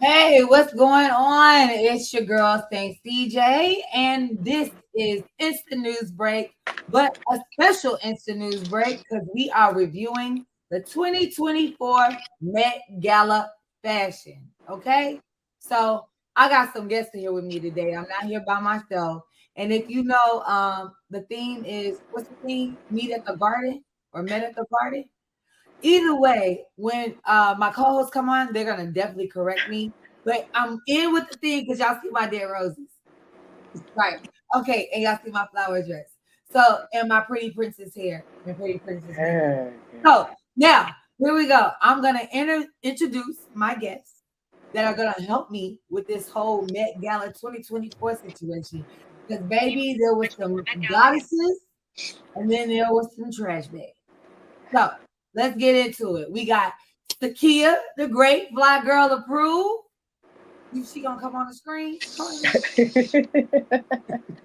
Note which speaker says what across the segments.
Speaker 1: Hey, what's going on? It's your girl Saint CJ, and this is Instant News Break, but a special Instant News Break because we are reviewing the 2024 Met Gala fashion. Okay, so I got some guests here with me today. I'm not here by myself, and if you know, the theme is what's the theme? Meet at the garden or met at the garden? Either way, when my co-hosts come on, they're gonna definitely correct me. But I'm in with the thing because y'all see my dead roses. Right. Okay, and y'all see my flower dress. So and my pretty princess hair and pretty princess makeup. So now here we go. I'm gonna introduce my guests that are gonna help me with this whole Met Gala 2024 situation. Because baby, there was some goddesses and then there was some trash bags. So let's get into it. We got Sakeya, the great Fly Girl Approved. She gonna come on the screen?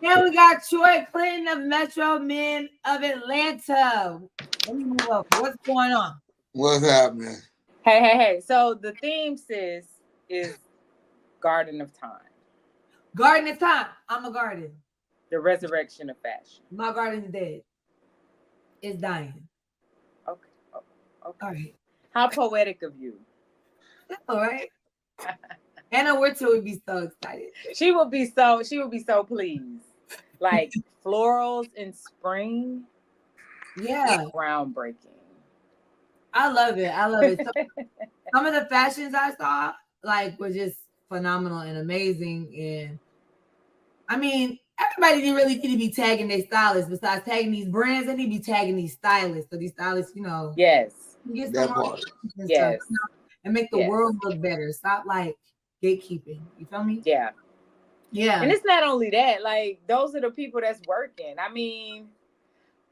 Speaker 1: Then we got Troy Clinton of Metro Men of Atlanta. Let me move up. What's going on?
Speaker 2: What's happening?
Speaker 3: Hey. So the theme, sis, is Garden of Time.
Speaker 1: Garden of Time. I'm a garden.
Speaker 3: The resurrection of fashion.
Speaker 1: My garden's dead. It's dying.
Speaker 3: Okay.
Speaker 1: All right.
Speaker 3: How poetic of you.
Speaker 1: All right. Anna Wintour would be so excited.
Speaker 3: She would be so pleased. Like florals in spring.
Speaker 1: Yeah.
Speaker 3: Groundbreaking.
Speaker 1: I love it. So, some of the fashions I saw were just phenomenal and amazing. And I mean, everybody didn't really need to be tagging their stylists. Besides tagging these brands, they need to be tagging these stylists. So these stylists,
Speaker 3: Yes,
Speaker 1: get
Speaker 2: That
Speaker 1: some
Speaker 2: part.
Speaker 1: and
Speaker 3: yes,
Speaker 1: stuff, and make the world look better. Stop gatekeeping. You feel me?
Speaker 3: Yeah.
Speaker 1: Yeah.
Speaker 3: And it's not only that. Like those are the people that's working. I mean,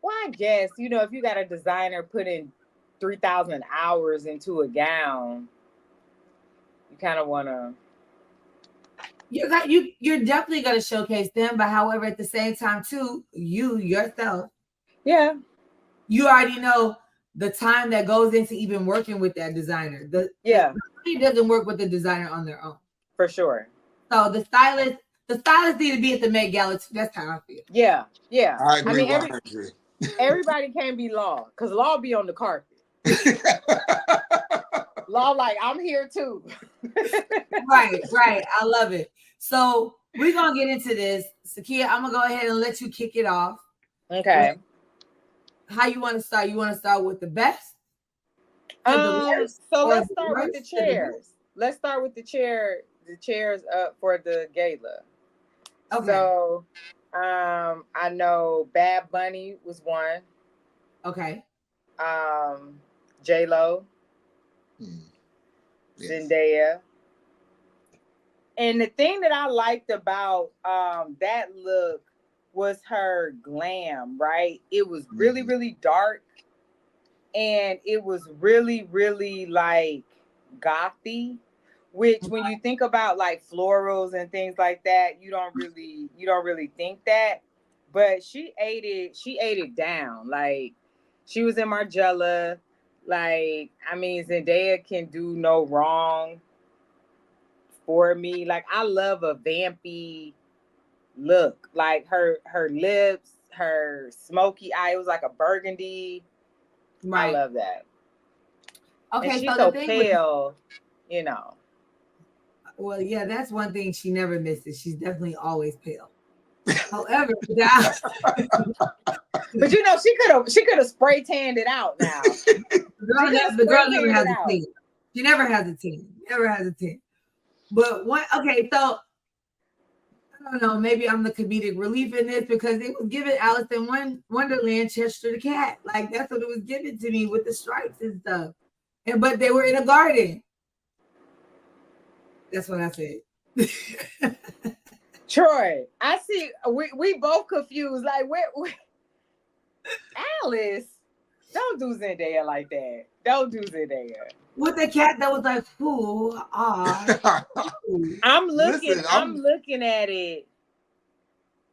Speaker 3: well, I guess if you got a designer putting 3,000 hours into a gown, you kind of want to.
Speaker 1: You're definitely gonna showcase them, but however, at the same time, too, you yourself,
Speaker 3: Yeah,
Speaker 1: you already know the time that goes into even working with that designer. The doesn't work with the designer on their own,
Speaker 3: for sure.
Speaker 1: So the stylists need to be at the Met Gala too. That's how I feel.
Speaker 3: Yeah.
Speaker 2: I agree.
Speaker 3: Everybody can't be Law, because Law be on the carpet. Law, like, I'm here too.
Speaker 1: Right. I love it. So we're gonna get into this. Sakeya, I'm gonna go ahead and let you kick it off.
Speaker 3: Okay.
Speaker 1: How you want to start? You want to start with the best?
Speaker 3: So let's start with the chairs. Let's start with the chairs up for the gala. Okay. So I know Bad Bunny was one.
Speaker 1: Okay.
Speaker 3: J-Lo. Yes. Zendaya. And the thing that I liked about that look was her glam, right? It was really, really dark. And it was really, really like gothy, which when you think about like florals and things like that, you don't really think that. But she ate it down. Like she was in Margiela. Like, I mean, Zendaya can do no wrong for me. Like, I love a vampy look. Like her lips, her smoky eye, it was like a burgundy. Right. I love that. Okay, and she's so pale,
Speaker 1: Well, yeah, that's one thing she never misses. She's definitely always pale. However,
Speaker 3: but she could have spray tanned it out now.
Speaker 1: The girl never has a tan. She never has a tan. Never has a tan. But what? Okay, so I don't know. Maybe I'm the comedic relief in this because it was giving Alice in Wonderland, Chester the cat. Like that's what it was given to me with the stripes and stuff. But they were in a garden. That's what I said.
Speaker 3: Troy, I see. We both confused. Like, where Alice? Don't do Zendaya like that. Don't do Zendaya.
Speaker 1: With the cat that was like, "Ooh, ah."
Speaker 3: I'm looking at it.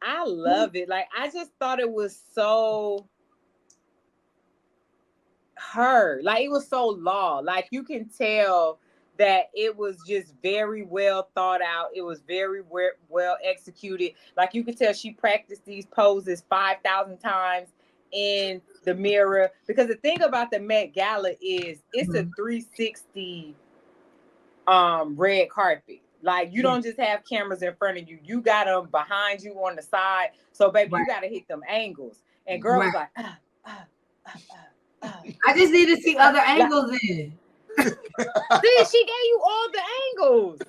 Speaker 3: I love it. Like, I just thought it was so her. Like, it was so Law. Like, you can tell that it was just very well thought out. It was very well executed. Like you could tell she practiced these poses 5,000 times in the mirror. Because the thing about the Met Gala is it's a 360 red carpet. Like you don't just have cameras in front of you. You got them behind you on the side. So baby, you got to hit them angles. And girl was like,
Speaker 1: I just need to see other angles in.
Speaker 3: See, she gave you all the angles.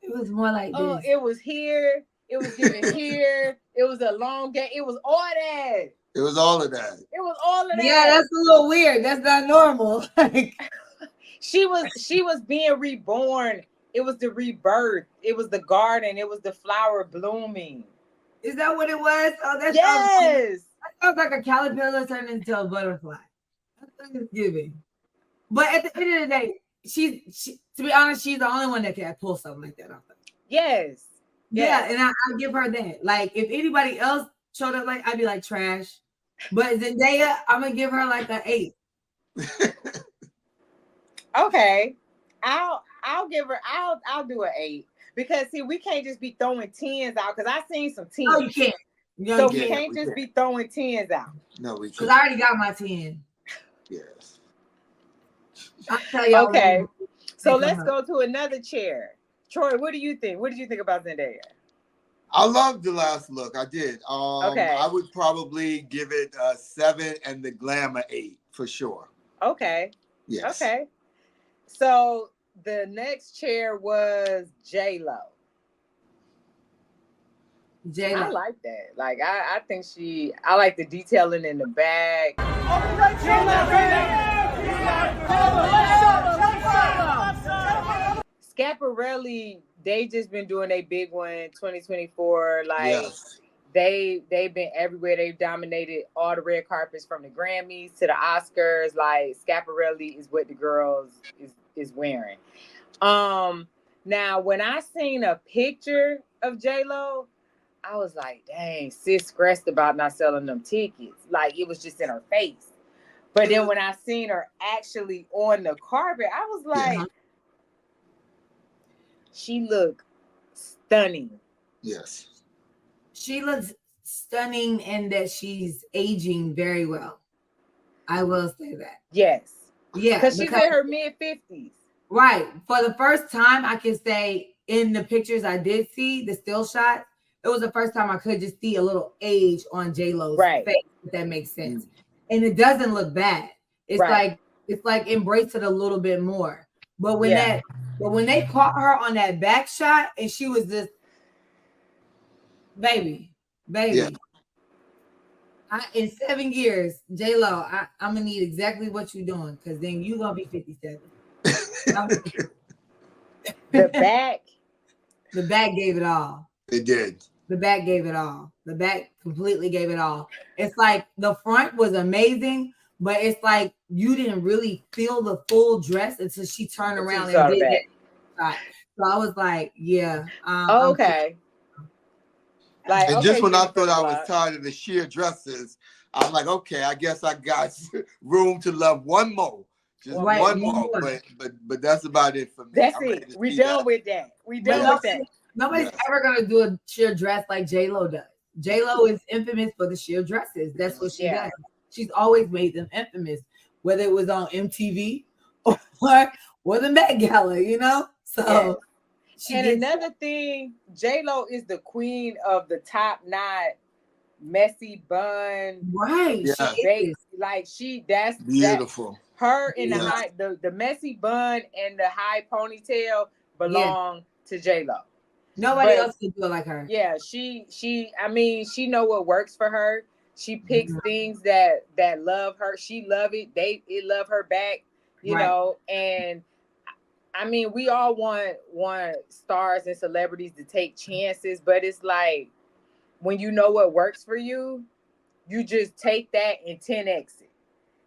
Speaker 1: It was more like this.
Speaker 3: It was here. It was giving here. It was a long game. It was all that.
Speaker 2: It was all of that.
Speaker 3: It was all of that.
Speaker 1: Yeah, that's a little weird. That's not normal.
Speaker 3: She was being reborn. It was the rebirth. It was the garden. It was the flower blooming.
Speaker 1: Is that what it was? Oh, that sounds like a caterpillar turned into a butterfly. That's what it's giving. But at the end of the day, she to be honest, she's the only one that can pull something like that off.
Speaker 3: Yes.
Speaker 1: Yeah, and I'll give her that. Like, if anybody else showed up, like, I'd be like trash. But Zendaya, I'm gonna give her like an 8.
Speaker 3: Okay, I'll give her. I'll do an 8 because see, we can't just be throwing 10s out because I seen some 10s.
Speaker 1: No, you can't. No,
Speaker 3: so we can't just be throwing 10s out.
Speaker 2: No, we can't.
Speaker 1: Because I already got my 10.
Speaker 2: Yes.
Speaker 1: I'll tell y'all.
Speaker 3: Okay, so let's go to another chair. Troy, what do you think? What did you think about Zendaya?
Speaker 2: I loved the last look. I did.
Speaker 3: Okay.
Speaker 2: I would probably give it a 7 and the glamour 8 for sure.
Speaker 3: Okay.
Speaker 2: Yes.
Speaker 3: Okay. So the next chair was J-Lo.
Speaker 1: J-Lo.
Speaker 3: I like that. Like I think I like the detailing in the bag. Schiaparelli, they just been doing a big one 2024. Like they've been everywhere. They've dominated all the red carpets from the Grammys to the Oscars. Like Schiaparelli is what the girls is wearing. Now when I seen a picture of J-Lo, I was like, dang, sis stressed about not selling them tickets. Like it was just in her face. But then when I seen her actually on the carpet, I was like, she looked stunning.
Speaker 2: Yes.
Speaker 1: She looks stunning in that she's aging very well. I will say that.
Speaker 3: Yes.
Speaker 1: Yeah.
Speaker 3: Because she's in her mid-50s.
Speaker 1: Right. For the first time, I can say in the pictures I did see, the still shots, it was the first time I could just see a little age on J-Lo's face, if that makes sense. And it doesn't look bad. It's like embrace it a little bit more. But when they caught her on that back shot and she was just baby. Yeah. In 7 years, J-Lo, I'm gonna need exactly what you're doing because then you're gonna be 57.
Speaker 3: The back
Speaker 1: gave it all.
Speaker 2: It did.
Speaker 1: The back gave it all. The back completely gave it all. It's like the front was amazing, but it's like you didn't really feel the full dress until she turned around and did that. So I was like, yeah.
Speaker 3: Okay.
Speaker 2: Like, and just when I thought I was tired of the sheer dresses, I'm like, okay, I guess I got room to love one more. Just one more. But that's about it for me.
Speaker 3: That's it. We done with that. We done with that.
Speaker 1: Nobody's ever gonna do a sheer dress like J-Lo does. J-Lo is infamous for the sheer dresses. That's what she does. She's always made them infamous, whether it was on MTV or the Met Gala, you know? So
Speaker 3: and another thing, J-Lo is the queen of the top knot messy bun.
Speaker 1: Right.
Speaker 3: That's
Speaker 2: beautiful.
Speaker 3: Her in the messy bun and the high ponytail belong to J-Lo.
Speaker 1: Nobody else can do it like her.
Speaker 3: Yeah, she know what works for her. She picks things that love her. She love it. It love her back, you know. And I mean, we all want stars and celebrities to take chances, but it's like when you know what works for you, you just take that and 10x it.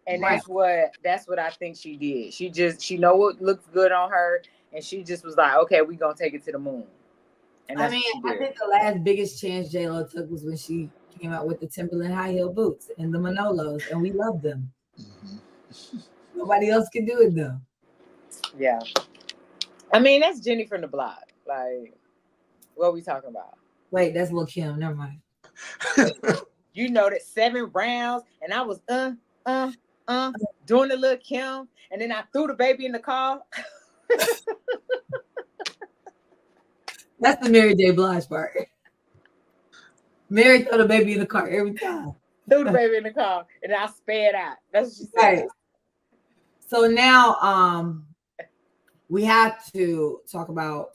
Speaker 3: And that's what I think she did. She know what looks good on her, and she just was like, okay, we gonna take it to the moon. And
Speaker 1: I think the last biggest chance J-Lo took was when she came out with the Timberland high heel boots and the Manolos, and we love them. Nobody else can do it though.
Speaker 3: Yeah. I mean, that's Jenny from the block. Like, what are we talking about?
Speaker 1: Wait, that's Lil Kim. Never mind.
Speaker 3: You know that 7 rounds, and I was doing the Lil Kim, and then I threw the baby in the car.
Speaker 1: That's the Mary J. Blige part. Mary threw the baby in the car every time.
Speaker 3: Threw the baby in the car, and I sped out. That's what she said.
Speaker 1: Right. So now, we have to talk about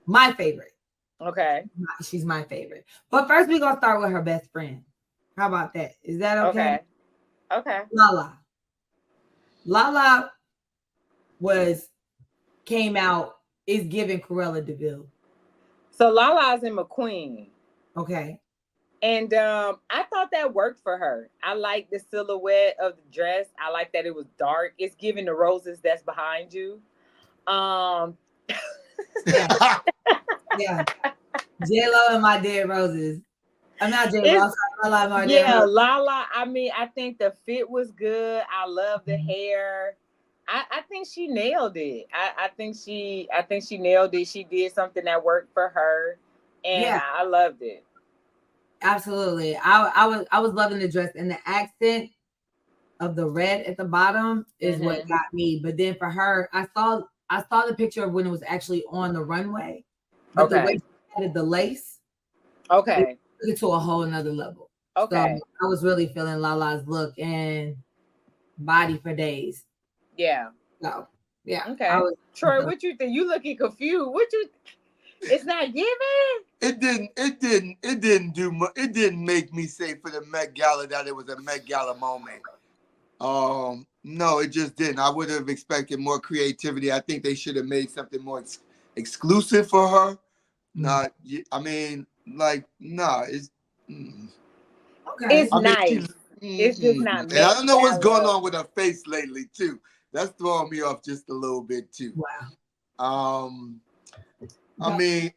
Speaker 1: my favorite.
Speaker 3: Okay.
Speaker 1: She's my favorite. But first, we're going to start with her best friend. How about that? Is that okay?
Speaker 3: Okay.
Speaker 1: Lala came out, is giving Cruella de Vil.
Speaker 3: So Lala's in McQueen.
Speaker 1: Okay.
Speaker 3: And I thought that worked for her. I like the silhouette of the dress. I like that it was dark. It's giving the roses that's behind you.
Speaker 1: Yeah. J-Lo and My Dead Roses. I'm not J-Lo.
Speaker 3: Lala. I mean, I think the fit was good. I love the hair. I think she nailed it. I think she nailed it. She did something that worked for her, and I loved it.
Speaker 1: Absolutely. I was loving the dress, and the accent of the red at the bottom is what got me. But then for her, I saw the picture of when it was actually on the runway. But the way she added the lace, it took it to a whole nother level.
Speaker 3: Okay.
Speaker 1: So I was really feeling Lala's look and body for days.
Speaker 3: Yeah.
Speaker 1: So yeah.
Speaker 3: Okay. Troy, what you think? You looking confused. It's not giving.
Speaker 2: It didn't do much. It didn't make me say for the Met Gala that it was a Met Gala moment. No, it just didn't. I would have expected more creativity. I think they should have made something more exclusive for her. Not, I mean, like, nah, it's
Speaker 3: okay. It's nice. It's just not.
Speaker 2: And I don't know what's going on with her face lately too. That's throwing me off just a little bit too.
Speaker 1: Wow.
Speaker 2: I mean,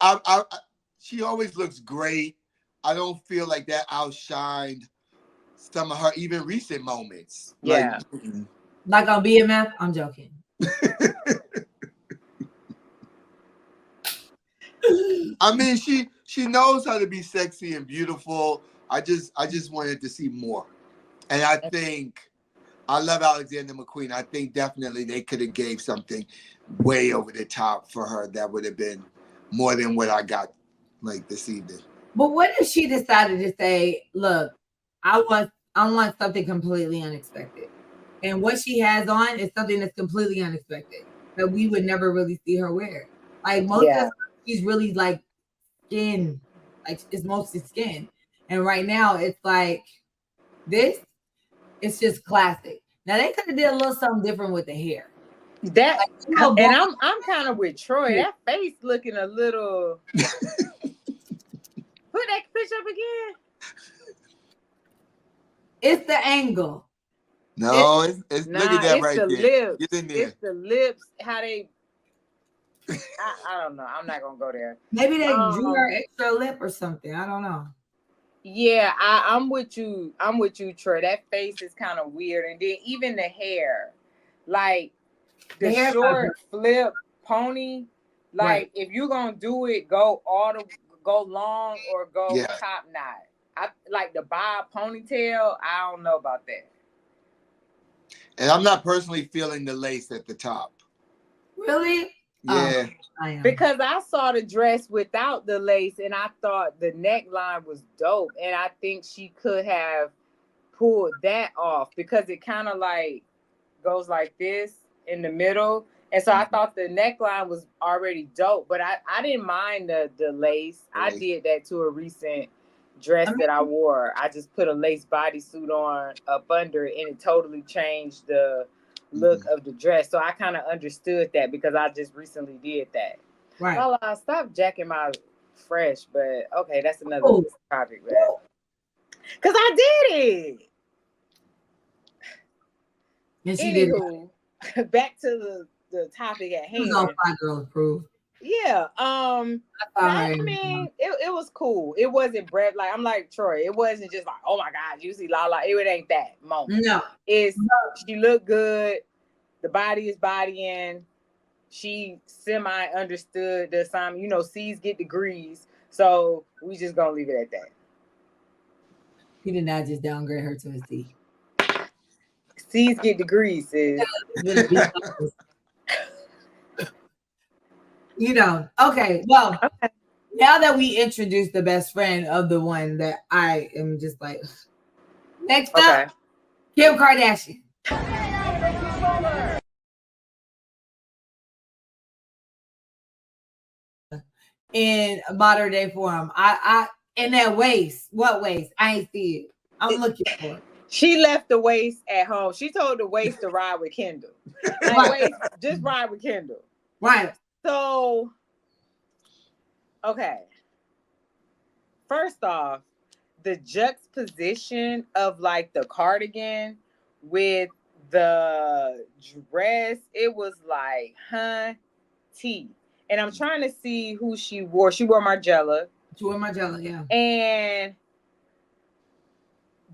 Speaker 2: she always looks great. I don't feel like that outshined some of her even recent moments.
Speaker 3: Yeah.
Speaker 1: Like on BMF, I'm joking.
Speaker 2: I mean, she knows how to be sexy and beautiful. I just wanted to see more. And I think I love Alexander McQueen. I think definitely they could have gave something way over the top for her that would have been more than what I got like this evening.
Speaker 1: But what if she decided to say, look, I want something completely unexpected. And what she has on is something that's completely unexpected that we would never really see her wear. Like most of the time, she's really like skin, like it's mostly skin. And right now it's like this, it's just classic. Now they could have did a little something different with the hair.
Speaker 3: That like, and I'm kind of with Troy. That face looking a little. Put that picture up again.
Speaker 2: It's
Speaker 1: the angle.
Speaker 2: No, it's look at that right there.
Speaker 3: Lips. Get in there. It's the lips. How they. I don't know. I'm not gonna go there.
Speaker 1: Maybe they drew her extra lip or something. I don't know.
Speaker 3: Yeah, I'm with you. I'm with you, Troy. That face is kind of weird, and then even the hair, like the short flip pony. Like if you're gonna do it, go long or go top knot. I like the bob ponytail. I don't know about that.
Speaker 2: And I'm not personally feeling the lace at the top.
Speaker 1: Really?
Speaker 2: Yeah.
Speaker 3: Because I saw the dress without the lace and I thought the neckline was dope. And I think she could have pulled that off because it kind of like goes like this in the middle. And so I thought the neckline was already dope, but I didn't mind the lace. I did that to a recent dress that I wore. I just put a lace bodysuit on up under it and it totally changed the look of the dress. So I kind of understood that because I just recently did that.
Speaker 1: Right.
Speaker 3: Well, I stopped jacking my fresh, but okay, that's another topic. Because I did it.
Speaker 1: And she did
Speaker 3: it. Back to the topic at hand.
Speaker 1: It was all 5 girls approved.
Speaker 3: Yeah. I mean, it was cool. It wasn't bread. Like I'm like Troy. It wasn't just like, oh my God, you see Lala. It ain't that moment.
Speaker 1: No.
Speaker 3: She looked good. The body is bodying. she semi understood the assignment. You know, C's get degrees, so we just gonna leave it at that.
Speaker 1: He did not just downgrade her to a C.
Speaker 3: C's get degrees, sis.
Speaker 1: You know, okay. Well, now that we introduced the best friend of the one that I am just like, next up, Kim Kardashian. In modern day form, I in that waist. What waist? I ain't see it. I'm looking for it.
Speaker 3: She left the waist at home. She told the waist to ride with Kendall. Like, waist, just ride with Kendall.
Speaker 1: Right.
Speaker 3: So, okay. First off, the juxtaposition of like the cardigan with the dress, it was like, T. And I'm trying to see who she wore. She wore Margiela.
Speaker 1: She wore Margiela, yeah.
Speaker 3: And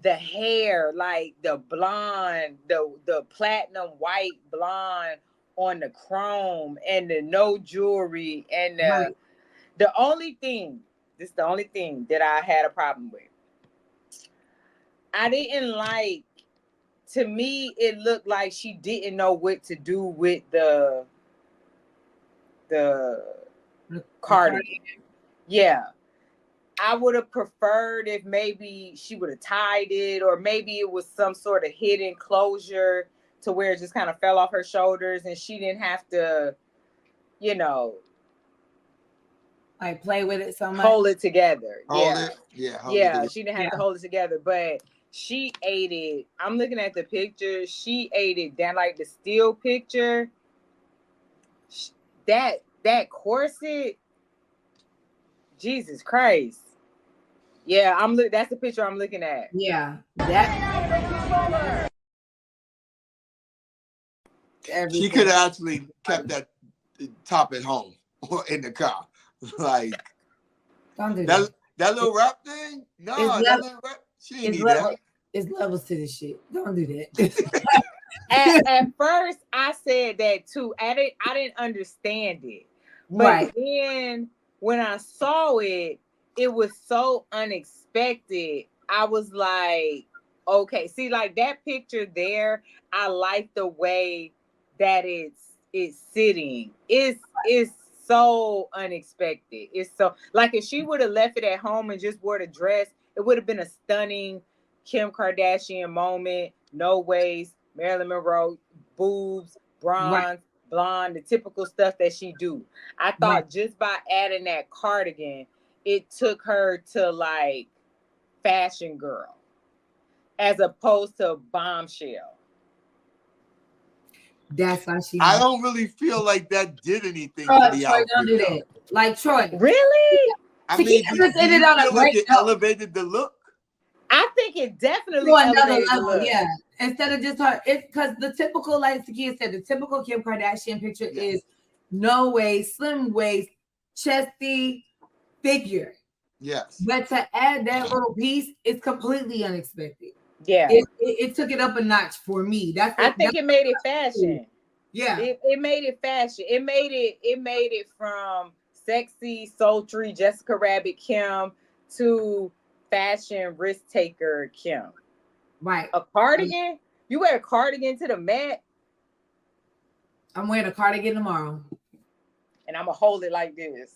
Speaker 3: the hair, like the blonde, the platinum white blonde on the chrome and the no jewelry and the only thing, this is the only thing that I had a problem with. I didn't like, to me, it looked like she didn't know what to do with the cardigan. Yeah. I would have preferred if maybe she would have tied it, or maybe it was some sort of hidden closure to where it just kind of fell off her shoulders and she didn't have to, you know,
Speaker 1: like play with it so much.
Speaker 3: Hold it together.
Speaker 2: Hold it.
Speaker 3: She didn't have to hold it together, but she ate it. I'm looking at the picture. She ate it down, like the still picture. That corset, Jesus Christ. Yeah, that's the picture I'm looking at.
Speaker 1: Yeah.
Speaker 2: She could have actually kept that top at home or in the car. Like,
Speaker 1: don't do
Speaker 2: that little rap thing? No, that little rap, she didn't need that.
Speaker 1: It's levels to this shit. Don't do that.
Speaker 3: At first, I said that too. I didn't understand it. But then when I saw it, it was so unexpected. I was like, okay. See, like that picture there, I like the way that it's sitting. It's so unexpected. It's so, like, if she would have left it at home and just wore the dress, it would have been a stunning Kim Kardashian moment. No waist, Marilyn Monroe, boobs, bronze, blonde, the typical stuff that she do. I thought just by adding that cardigan, it took her to like fashion girl as opposed to bombshell.
Speaker 1: That's why she.
Speaker 2: I don't really feel like that did anything to the outfit.
Speaker 1: Don't do that. Like Troy.
Speaker 3: Really?
Speaker 2: I mean, do you feel like it elevated the look?
Speaker 3: I think it definitely elevated the look.
Speaker 1: Yeah. Instead of just her, it's because the typical, like Sakeya said, the typical Kim Kardashian picture is no waist, slim waist, chesty figure.
Speaker 2: Yes.
Speaker 1: But to add that little piece, it's completely unexpected.
Speaker 3: Yeah.
Speaker 1: It took it up a notch for me.
Speaker 3: I think it made it fashion.
Speaker 1: Yeah.
Speaker 3: It made it fashion. It made it from sexy, sultry Jessica Rabbit Kim to fashion risk taker Kim.
Speaker 1: Right.
Speaker 3: A cardigan? You wear a cardigan to the Met?
Speaker 1: I'm wearing a cardigan tomorrow.
Speaker 3: And I'm going to hold it like this.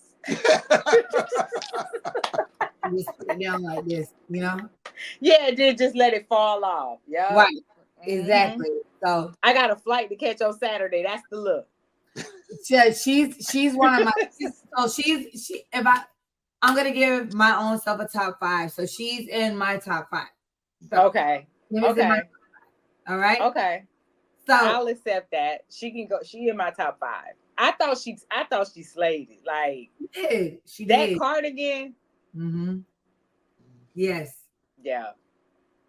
Speaker 1: Just put it down like this, you know?
Speaker 3: Yeah, just let it fall off. Yeah.
Speaker 1: Right. Exactly. So
Speaker 3: I got a flight to catch on Saturday. That's the look.
Speaker 1: She's one of my I'm gonna give my own self a top 5. So she's in my top 5. So
Speaker 3: okay.
Speaker 1: All right.
Speaker 3: Okay. So I'll accept that. She can go. She in my top 5. I thought she slayed it. Like
Speaker 1: she
Speaker 3: did.
Speaker 1: That
Speaker 3: cardigan.
Speaker 1: Mm-hmm. Yes.
Speaker 3: Yeah.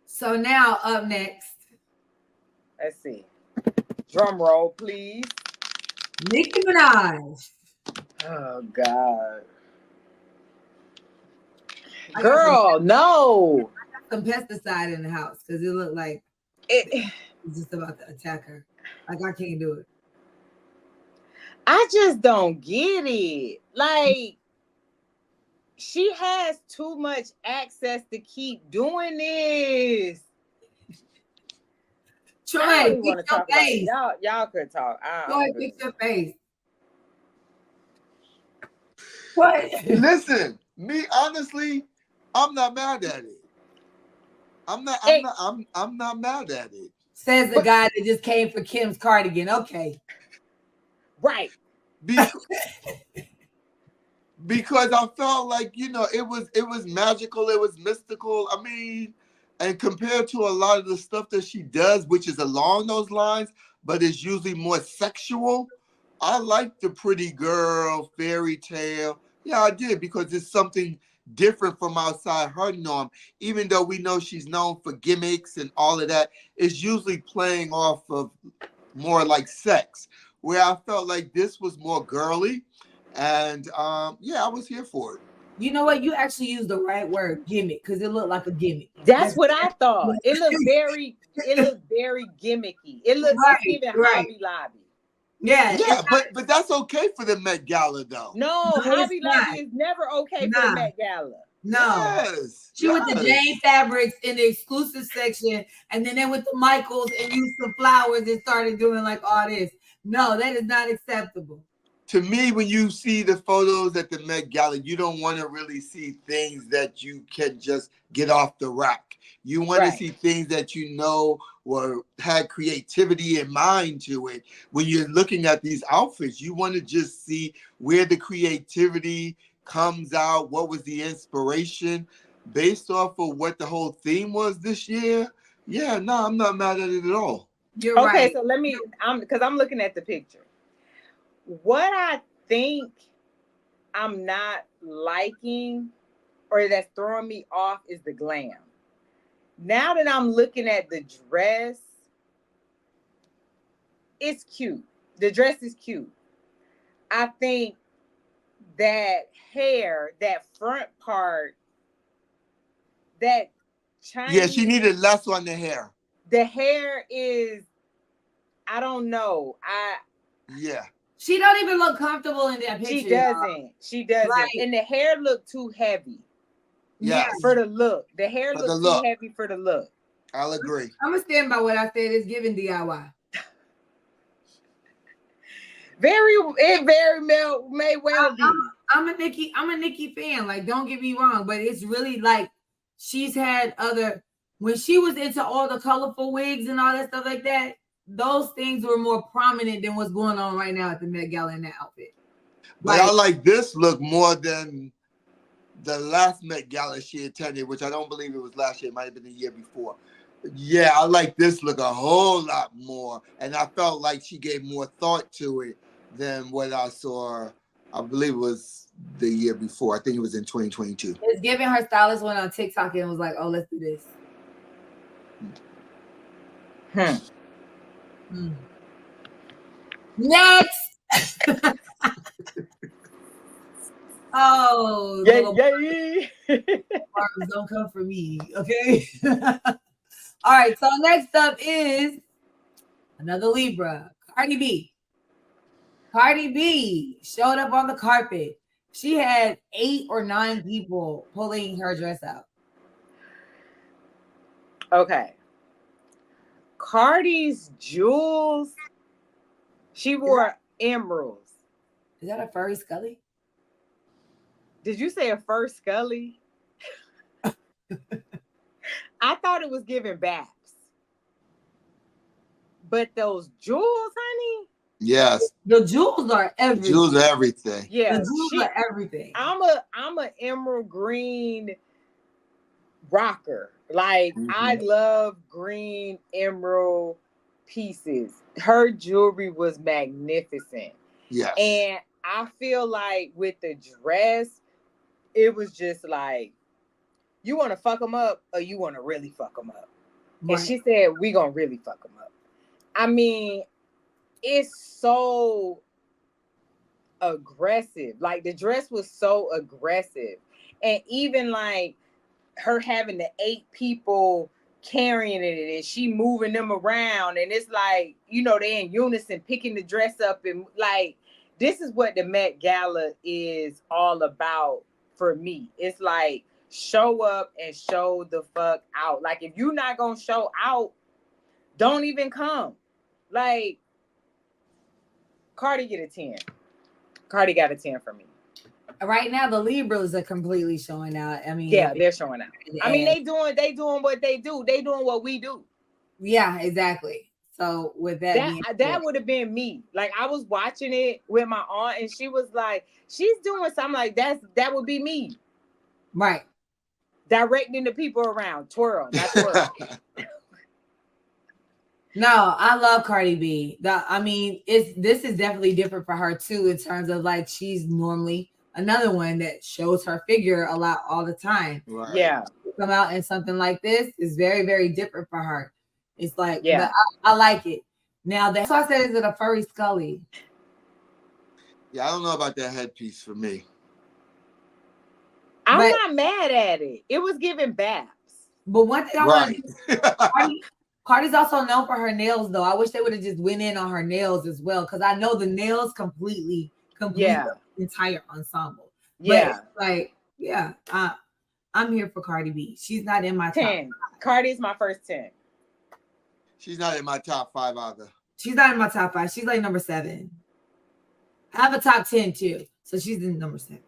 Speaker 1: So now up next.
Speaker 3: Let's see. Drum roll, please.
Speaker 1: Nicki Minaj.
Speaker 3: Oh God. Girl, no.
Speaker 1: I got some pesticide in the house because it looked like it's just about to attack her. Like I can't do it.
Speaker 3: I just don't get it. Like, she has too much access to keep doing this.
Speaker 1: Troy,
Speaker 3: I don't even
Speaker 1: fix
Speaker 3: want to
Speaker 1: your
Speaker 3: talk about
Speaker 1: face.
Speaker 3: it. Y'all could talk.
Speaker 1: Troy, fix your face. What?
Speaker 2: Listen, me honestly, I'm not mad at it. I'm not mad at it.
Speaker 1: Says the guy that just came for Kim's cardigan. Okay.
Speaker 3: Right.
Speaker 2: Because I felt like, it was magical, it was mystical. I mean, and compared to a lot of the stuff that she does, which is along those lines, but is usually more sexual, I like the pretty girl, fairy tale. Yeah, I did, because it's something different from outside her norm. Even though we know she's known for gimmicks and all of that, it's usually playing off of more like sex, where I felt like this was more girly. And I was here for it.
Speaker 1: You know what? You actually used the right word, gimmick, because it looked like a gimmick.
Speaker 3: That's what I thought. It looked very gimmicky. It looked like even Hobby Lobby.
Speaker 1: Yeah,
Speaker 2: but that's okay for the Met Gala, though.
Speaker 3: No, Hobby Lobby is never okay for the Met Gala.
Speaker 1: No. She went to Jane Fabrics in the exclusive section, and then they went to Michael's and used some flowers and started doing like all this. No, that is not acceptable.
Speaker 2: To me, when you see the photos at the Met Gala, you don't want to really see things that you can just get off the rack. You want to see things that had creativity in mind to it. When you're looking at these outfits, you want to just see where the creativity comes out, what was the inspiration based off of what the whole theme was this year. Yeah, no, I'm not mad at it at all.
Speaker 1: You're right.
Speaker 3: So because I'm looking at the picture. What I think I'm not liking or that's throwing me off is the glam. Now that I'm looking at the dress, it's cute. The dress is cute. I think that hair, that front part, that Chinese...
Speaker 2: Yeah, she needed less on the hair.
Speaker 3: The hair is, I don't know.
Speaker 2: Yeah.
Speaker 1: She don't even look comfortable in that picture.
Speaker 3: She doesn't. Like, and the hair looked too heavy.
Speaker 2: Yeah.
Speaker 3: For the look. The hair looked too heavy for the look.
Speaker 2: I'll agree.
Speaker 1: I'm going to stand by what I said. It's giving DIY.
Speaker 3: It may well be.
Speaker 1: I'm a Nicki fan. Like, don't get me wrong, but it's really like she's had when she was into all the colorful wigs and all that stuff like that, those things were more prominent than what's going on right now at the Met Gala in that outfit.
Speaker 2: But I like this look more than the last Met Gala she attended, which I don't believe it was last year. It might have been the year before. Yeah, I like this look a whole lot more. And I felt like she gave more thought to it than what I saw. I believe it was the year before. I think it was in 2022.
Speaker 1: It's giving her stylist went on TikTok and was like, oh, let's do this. Next. Oh,
Speaker 3: yay.
Speaker 1: Don't come for me, okay? All right, so next up is another Libra, Cardi B. Cardi B showed up on the carpet. She had 8 or 9 people pulling her dress out.
Speaker 3: Okay. Cardi's jewels, she wore emeralds.
Speaker 1: Is that a furry Scully?
Speaker 3: Did you say a fur Scully? I thought it was giving Baps. But those jewels, honey?
Speaker 2: Yes.
Speaker 1: The jewels are everything.
Speaker 2: Jewels are everything.
Speaker 3: Yeah.
Speaker 1: The jewels are everything.
Speaker 3: I'm a emerald green rocker. Like, I love green emerald pieces. Her jewelry was magnificent.
Speaker 2: Yes.
Speaker 3: And I feel like with the dress, it was just like, you want to fuck them up or you want to really fuck them up? Right. And she said, we going to really fuck them up. I mean, it's so aggressive. Like, the dress was so aggressive. And even like her having the 8 people carrying it and she moving them around. And it's like, they in unison picking the dress up. And like, this is what the Met Gala is all about for me. It's like show up and show the fuck out. Like if you're not gonna show out, don't even come. Like Cardi get a 10. Cardi got a 10 for me.
Speaker 1: Right now, the Libras are completely showing out. I mean,
Speaker 3: yeah, they're showing out. I mean, they doing what they do. They doing what we do.
Speaker 1: Yeah, exactly. So with that
Speaker 3: would have been me. Like I was watching it with my aunt, and she was like, "She's doing something like that would be me."
Speaker 1: Right.
Speaker 3: Directing the people around, twirl, not twirl.
Speaker 1: No, I love Cardi B. This is definitely different for her too, in terms of like she's normally another one that shows her figure a lot all the time.
Speaker 3: Right. Yeah.
Speaker 1: Come out in something like this is very, very different for her. It's like, yeah, I like it. Now that's why I said, is it a furry Scully?
Speaker 2: Yeah, I don't know about that headpiece for me.
Speaker 3: I'm not mad at it. It was giving Babs.
Speaker 1: But one thing I want to Cardi's also known for her nails, though. I wish they would have just went in on her nails as well, because I know the nails complete the entire ensemble. Yeah, but I'm here for Cardi B. She's not in my
Speaker 3: 10. Top. Cardi's my first 10.
Speaker 2: She's not in my top 5 either.
Speaker 1: She's not in my top 5. She's like number 7. I have a top 10 too, so she's in number 7.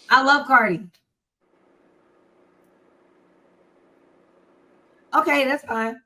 Speaker 1: I love Cardi. Okay, that's fine.